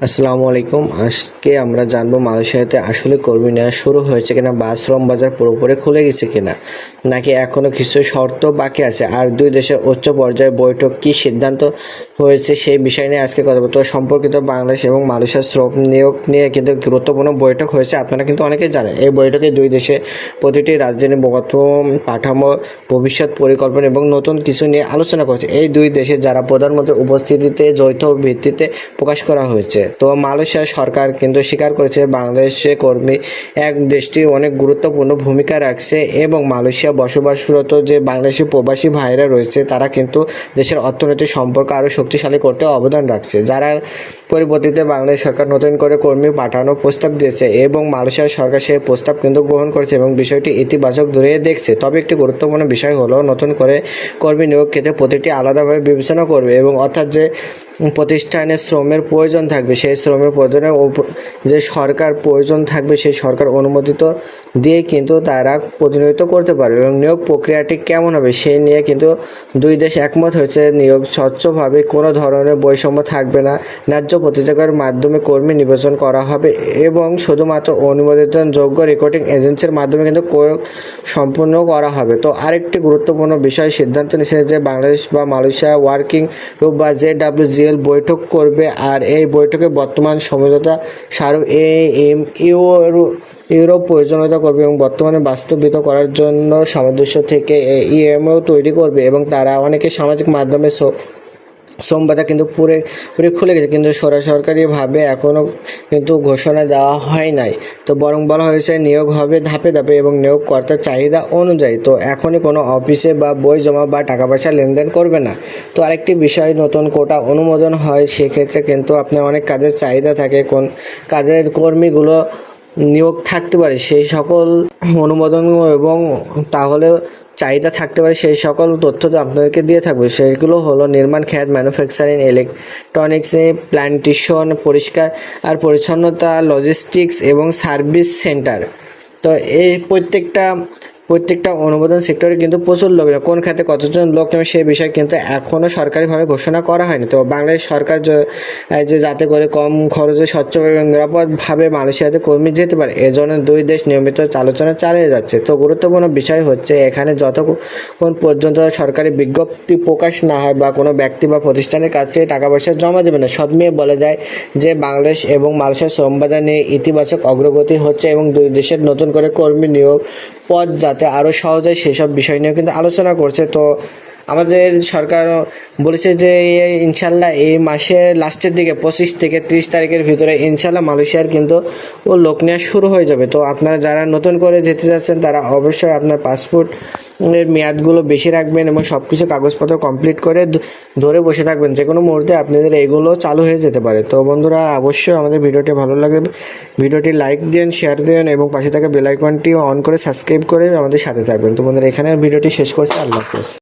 আসসালামু আলাইকুম। আজকে আমরা জানবো মালয়েশিয়াতে আসলে কর্মী নেওয়া শুরু হয়েছে কিনা বা শ্রম বাজার পুরোপুরি খুলে গেছে কিনা, নাকি এখনো কিছু শর্ত বাকি আছে, আর দুই দেশের উচ্চ পর্যায়ে বৈঠক কি সিদ্ধান্ত হয়েছে সেই বিষয় নিয়ে আজকে কথা বলবো। তো সম্পর্কিত বাংলাদেশ এবং মালয়েশিয়ার শ্রম নিয়োগ নিয়ে কিন্তু গুরুত্বপূর্ণ বৈঠক হয়েছে, আপনারা কিন্তু অনেকেই জানেন। এই বৈঠকে দুই দেশে প্রতিটি রাজধানী বর্তমান কাঠামো, ভবিষ্যৎ পরিকল্পনা এবং নতুন কিছু নিয়ে আলোচনা করেছে। এই দুই দেশে যারা প্রধানমন্ত্রীর উপস্থিতিতে যৌথ ভিত্তিতে প্রকাশ করা হয়েছে। তো মালয়েশিয়া সরকার কিন্তু স্বীকার করেছে বাংলাদেশে কর্মী এক দেশটি অনেক গুরুত্বপূর্ণ ভূমিকা রাখছে এবং মালয়েশিয়া বসবাসরত যে বাংলাদেশি প্রবাসী ভাইরা রয়েছে তারা কিন্তু দেশের অর্থনৈতিক সম্পর্ক আরও শক্তিশালী করতে অবদান রাখছে। যারা পরিবর্তিতে বাংলাদেশ সরকার নতুন করে কর্মী পাঠানোর প্রস্তাব দিয়েছে এবং মালয়েশিয়া সরকার সেই প্রস্তাব কিন্তু গ্রহণ করেছে এবং বিষয়টি ইতিবাচক দূরে দেখছে। তবে একটি গুরুত্বপূর্ণ বিষয় হলো নতুন করে কর্মী নিয়োগ ক্ষেত্রে প্রতিটি আলাদাভাবে বিবেচনা করবে এবং অর্থাৎ যে প্রতিষ্ঠানে শ্রমের প্রয়োজন থাকবে সেই শ্রমের প্রয়োজনে যে সরকার প্রয়োজন থাকবে সেই সরকার অনুমোদিত দিয়ে কিন্তু তারা প্রতিনিধিত্ব করতে পারবে এবং নিয়োগ প্রক্রিয়াটি কেমন হবে সেই নিয়ে কিন্তু দুই দেশ একমত হয়েছে। নিয়োগ স্বচ্ছভাবে কোনো ধরনের বৈষম্য থাকবে না, ন্যায্য প্রতিযোগিতার মাধ্যমে কর্মী নির্বাচন করা হবে এবং শুধুমাত্র অনুমোদিত যোগ্য রিক্রুটিং এজেন্সির মাধ্যমে কিন্তু সম্পূর্ণ করা হবে। তো আরেকটি গুরুত্বপূর্ণ বিষয় সিদ্ধান্ত নিয়েছে যে বাংলাদেশ বা মালয়েশিয়া ওয়ার্কিং গ্রুপ বা JWGL বৈঠক করবে, আর এই বৈঠকে বর্তমান সমঝোতা স্মারক ইউরোপ প্রয়োজনীয়তা করবে এবং বর্তমানে বাস্তবিত করার জন্য সামঞ্জস্য থেকে ইএমও তৈরি করবে এবং তারা অনেকে সামাজিক মাধ্যমে শ্রমবাজার কিন্তু পুরোপুরি খুলে গেছে, কিন্তু সরকারিভাবে এখনও কিন্তু ঘোষণা দেওয়া হয় নাই। তো বরং বলা হয়েছে নিয়োগ হবে ধাপে ধাপে এবং নিয়োগকর্তার চাহিদা অনুযায়ী। তো এখনই কোনো অফিসে বা বই জমা বা টাকা পয়সা লেনদেন করবে না। তো আরেকটি বিষয়, নতুন কোটা অনুমোদন হয় সেক্ষেত্রে কিন্তু আপনার অনেক কাজের চাহিদা থাকে, কোন কাজের কর্মীগুলো নিয়োগ থাকতে পারে সেই সকল অনুমোদন এবং তাহলে চাহিদা থাকতে পারে সেই সকল তথ্য তো আপনাদেরকে দিয়ে থাকবে। সেগুলো হলো নির্মাণ খাত, ম্যানুফ্যাকচারিং, ইলেকট্রনিক্স, প্ল্যান্টেশন, পরিষ্কার আর পরিচ্ছন্নতা, লজিস্টিক্স এবং সার্ভিস সেন্টার। তো এই প্রত্যেকটা অনুমোদন সেক্টরে কিন্তু প্রচুর লোক, কোন খাতে কতজন লোক নেবে সেই বিষয়ে কিন্তু এখনও সরকারিভাবে ঘোষণা করা হয়নি। তো বাংলাদেশ সরকার যে যাতে করে কম খরচে স্বচ্ছ এবং নিরাপদভাবে মালয়েশিয়াতে কর্মী যেতে পারে এজন্য দুই দেশ নিয়মিত আলোচনা চালিয়ে যাচ্ছে। তো গুরুত্বপূর্ণ বিষয় হচ্ছে এখানে যতক্ষণ পর্যন্ত সরকারি বিজ্ঞপ্তি প্রকাশ না হয় বা কোনো ব্যক্তি বা প্রতিষ্ঠানের কাছে টাকা পয়সা জমা দেবে না, সব মিলিয়ে বলা যায় যে বাংলাদেশ এবং মালয়েশিয়ার শ্রমবাজার নিয়ে ইতিবাচক অগ্রগতি হচ্ছে এবং দুই দেশের নতুন করে কর্মী নিয়োগ পদ যাতে আরও সহজ হয় সেসব বিষয় নিয়ে কিন্তু আলোচনা করছে। তো আমাদের সরকার বলেছে যে ইনশাল্লাহ এই মাসের লাস্টের দিকে 25 থেকে 30 তারিখের ভিতরে ইনশাল্লাহ মালয়েশিয়ার কিন্তু লোক নেওয়া শুরু হয়ে যাবে। তো আপনারা যারা নতুন করে যেতে যাচ্ছেন তারা অবশ্যই আপনার পাসপোর্টের মেয়াদগুলো বেশি রাখবেন এবং সব কিছু কাগজপত্র কমপ্লিট করে ধরে বসে থাকবেন, যে কোনো মুহূর্তে আপনাদের এগুলো চালু হয়ে যেতে পারে। তো বন্ধুরা অবশ্যই আমাদের ভিডিওটি ভালো লাগে ভিডিওটি লাইক দিন, শেয়ার দিন এবং পাশে থাকা বেল আইকনটি অন করে সাবস্ক্রাইব করে আমাদের সাথে থাকবেন। তো বন্ধুরা এখানে ভিডিওটি শেষ করছি। আল্লাহ হাফেজ।